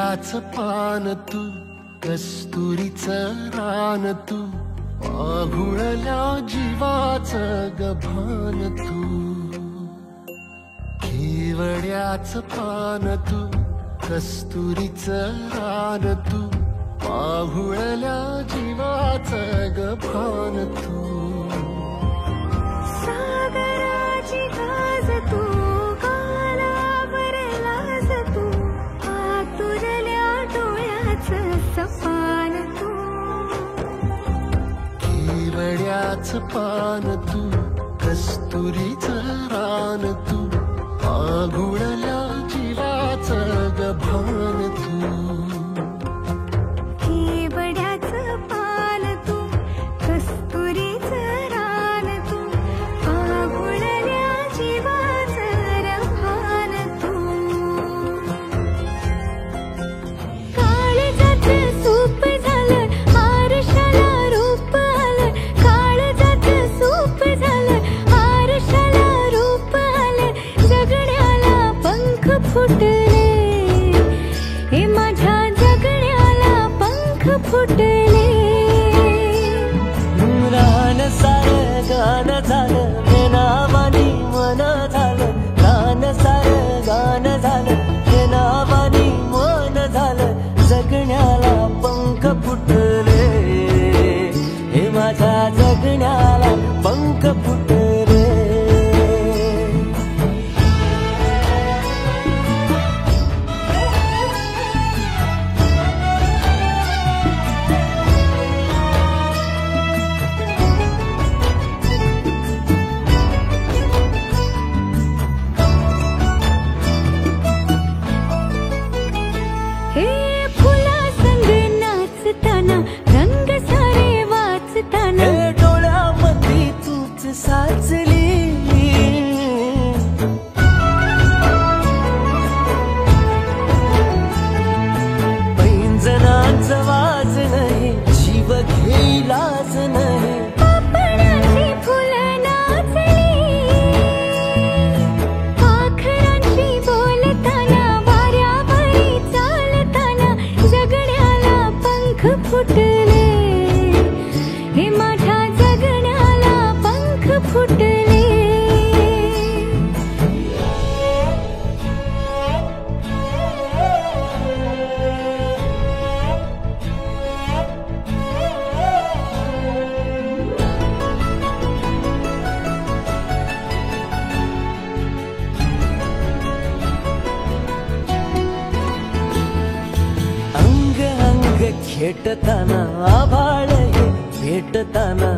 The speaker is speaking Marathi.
केवड्याचं पान तू, कस्तुरीचं रान तू, आघुळल्या जीवाचं गभान तू. केवड्याचं पान तू, कस्तुरीचं रान तू, आघुळल्या जीवाचं गभान तू. सागराची गाज तू, गालावरलाज तू, आतुरल्या डोळ्याचं सपान तू. केवड्याचं पान तू, कस्तुरीचं रान तू, आघुळल्या जीवाचं गभान तू. केवड्याचं पान तू, कस्तुरीचं रान तू, आघुळल्या जीवाचं रभान तू. काळजाचं सूप झालं, आरशाला रूप आलं. काळजाचं सूप झालं, आरशाला रूप आलं. जगण्याला पंख फुटले, हे माझ्या जगण्याला पंख फुटले. रान सारं गान झालं, हे नावानी मन झालं. रान सारं गान झालं, हे नावानी मन झालं. जगण्याला पंख फुटले, हे माझ्या जगण्याला पंख फुटले. हे फुला संग नाचताना, रंग सारे वाचताना. हे डोळ्यामध्ये तूच साचली, पैंजणाचं वाज नाही, जीव घेईलाच नाही. पापणाची फुलं नाचली, पाखरांशी बोलताना, वाऱ्यावरी चालताना. जगण्याला पंख फुटले, हे माझ्या जगण्याला पंख फुटले. अंग अंग खेटताना, आभाळ हे भेटताना.